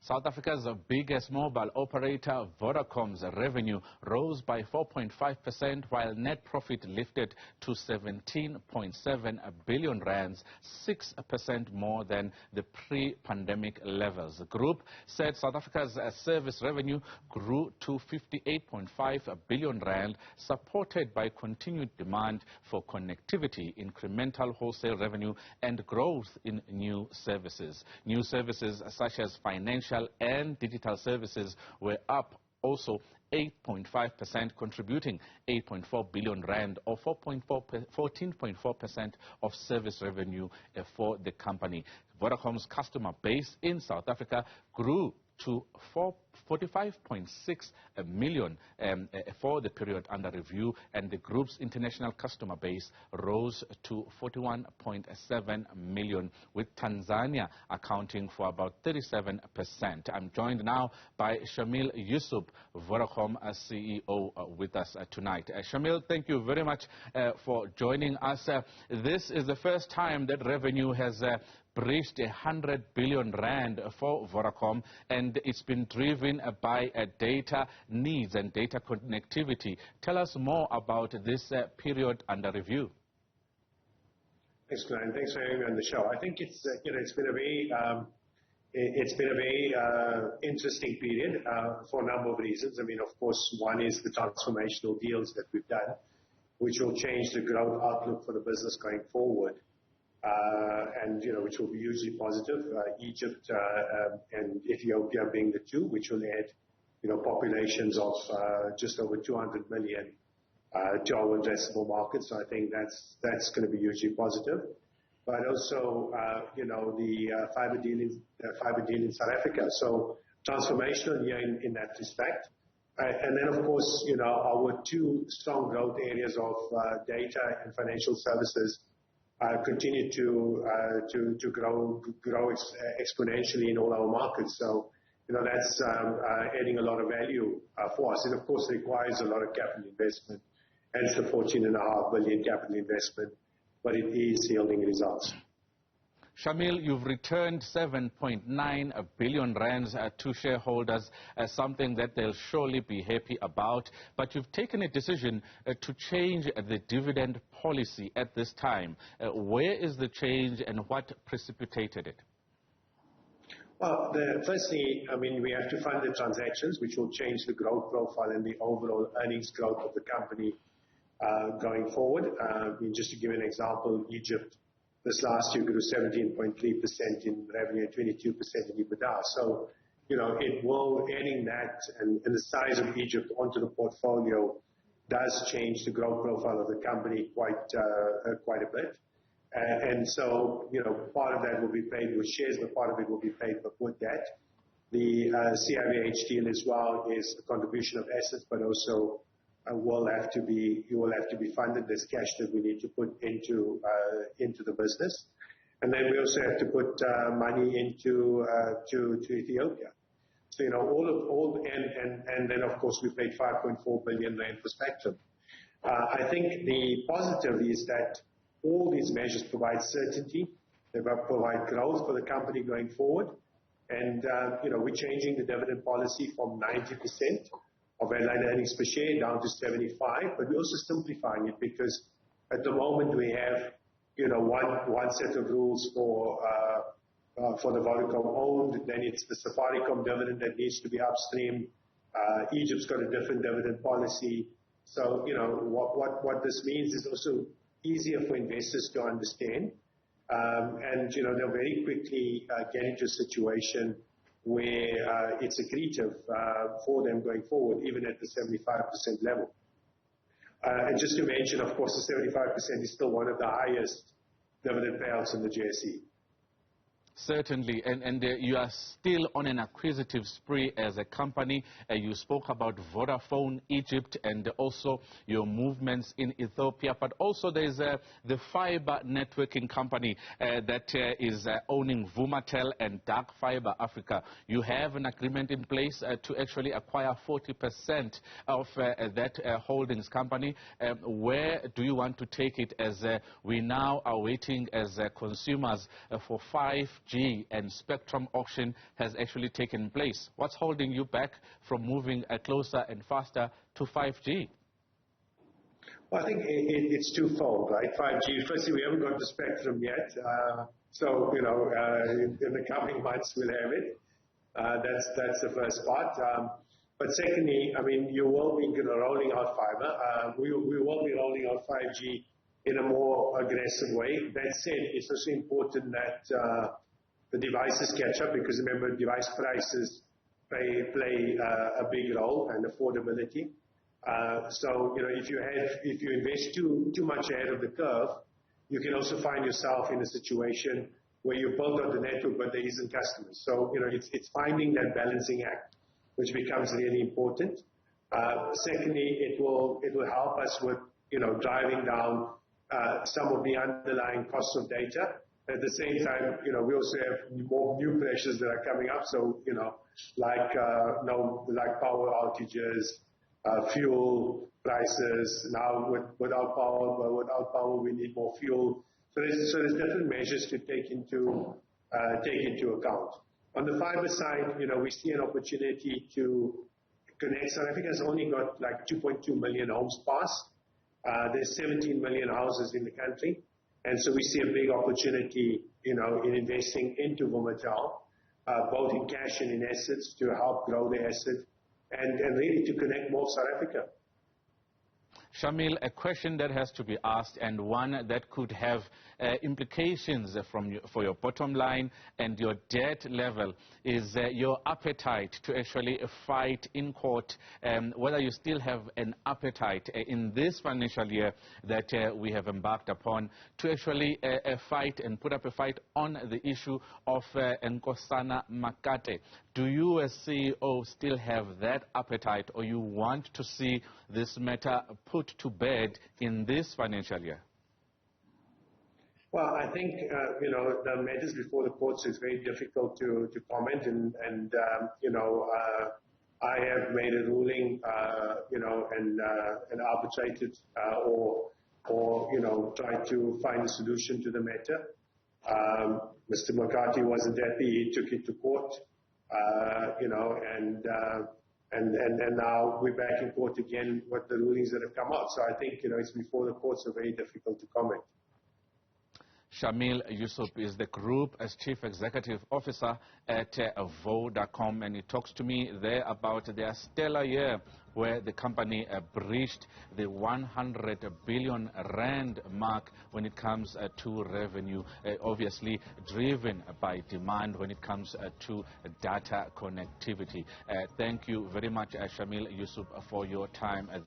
South Africa's biggest mobile operator, Vodacom's revenue rose by 4.5%, while net profit lifted to 17.7 billion rands, 6% more than the pre-pandemic levels. The group said South Africa's service revenue grew to 58.5 billion rand, supported by continued demand for connectivity, incremental wholesale revenue, and growth in new services. New services such as financial and digital services were up also 8.5%, contributing 8.4 billion rand or 14.4% of service revenue for the company. Vodacom's customer base in South Africa grew to 45.6 million for the period under review, and the group's international customer base rose to 41.7 million, with Tanzania accounting for about 37%. I'm joined now by Shameel Joosub, Vodacom CEO, with us tonight. Shameel, thank you very much for joining us. This is the first time that revenue has breached 100 billion rand for Vodacom, and it's been driven by data needs and data connectivity. Tell us more about this period under review. Thanks, Glenn. Thanks for having me on the show. I think it's it's been a very interesting period for a number of reasons. I mean, of course, one is the transformational deals that we've done, which will change the growth outlook for the business going forward. And which will be hugely positive. Egypt and Ethiopia being the two, which will add populations of just over 200 million to our addressable market. So I think that's going to be hugely positive. But also the fiber deal in South Africa. So transformational year in that respect. And then of course our two strong growth areas of data and financial services continue to grow exponentially in all our markets. So that's adding a lot of value for us. And of course, it requires a lot of capital investment, hence the 14.5 billion capital investment, but it is yielding results. Shameel, you've returned 7.9 billion rands to shareholders, something that they'll surely be happy about. But you've taken a decision to change the dividend policy at this time. Where is the change and what precipitated it? Well, firstly, I mean, we have to fund the transactions, which will change the growth profile and the overall earnings growth of the company going forward. Just to give an example, Egypt this last year grew 17.3% in revenue and 22% in EBITDA. So, it will, adding that and the size of Egypt onto the portfolio does change the growth profile of the company quite a bit. And so, part of that will be paid with shares, but part of it will be paid with debt. The CIVH deal as well is a contribution of assets, but also will have to be funded. There's cash that we need to put into the business, and then we also have to put money into to Ethiopia. So and then of course we paid 5.4 billion rand for spectrum. I think the positive is that all these measures provide certainty. They provide growth for the company going forward, and we're changing the dividend policy from 90% of headline earnings per share down to 75, but we're also simplifying it because at the moment we have one set of rules for the Vodacom owned, then it's the Safaricom dividend that needs to be upstream. Egypt's got a different dividend policy. So what this means is also easier for investors to understand, and they'll very quickly get into a situation where it's accretive for them going forward, even at the 75% level. And just to mention, of course, the 75% is still one of the highest dividend payouts in the JSE. Certainly, and you are still on an acquisitive spree as a company. You spoke about Vodafone Egypt and also your movements in Ethiopia, but also there's the fiber networking company that is owning Vumatel and Dark Fiber Africa. You have an agreement in place to actually acquire 40% of that holdings company. Where do you want to take it, as we now are waiting as consumers for 5G 5G and spectrum auction has actually taken place. What's holding you back from moving closer and faster to 5G? Well, I think it's twofold, right? 5G, firstly, we haven't got the spectrum yet. So, you know, in the coming months, we'll have it. That's the first part. But secondly, I mean, you will be rolling out fiber. We will be rolling out 5G in a more aggressive way. That said, it's also important that the devices catch up, because remember, device prices play a big role, and affordability. So, you know, if you invest too much ahead of the curve, you can also find yourself in a situation where you build out the network, but there isn't customers. So, you know, it's finding that balancing act, which becomes really important. Secondly, it will help us with, you know, driving down some of the underlying costs of data. At the same time, you know, we also have more new pressures that are coming up. So, you know, like power outages, fuel prices. Now without power, we need more fuel. So there's different measures to take into account. On the fiber side, you know, we see an opportunity to connect. South Africa has only got like 2.2 million homes passed. There's 17 million houses in the country. And so we see a big opportunity, you know, in investing into Vumatel, both in cash and in assets, to help grow the asset and really to connect more South Africa. Shameel, a question that has to be asked, and one that could have implications for your bottom line and your debt level, is your appetite to actually fight in court, whether you still have an appetite in this financial year that we have embarked upon to actually fight and put up a fight on the issue of Nkosana Makate. Do you as CEO still have that appetite, or you want to see this matter put to bed in this financial year? Well, I think, you know, the matters before the courts is very difficult to comment, and you know, I have made a ruling, you know, and arbitrated or you know, tried to find a solution to the matter. Mr. Makate wasn't happy; he took it to court, you know, and now we're back in court again with the rulings that have come out. So I think, you know, it's before the courts, are very difficult to comment. Shameel Joosub is the group as Chief Executive Officer at Vodacom, and he talks to me there about their stellar year where the company breached the 100 billion rand mark when it comes to revenue, obviously driven by demand when it comes to data connectivity. Thank you very much, Shameel Joosub, for your time.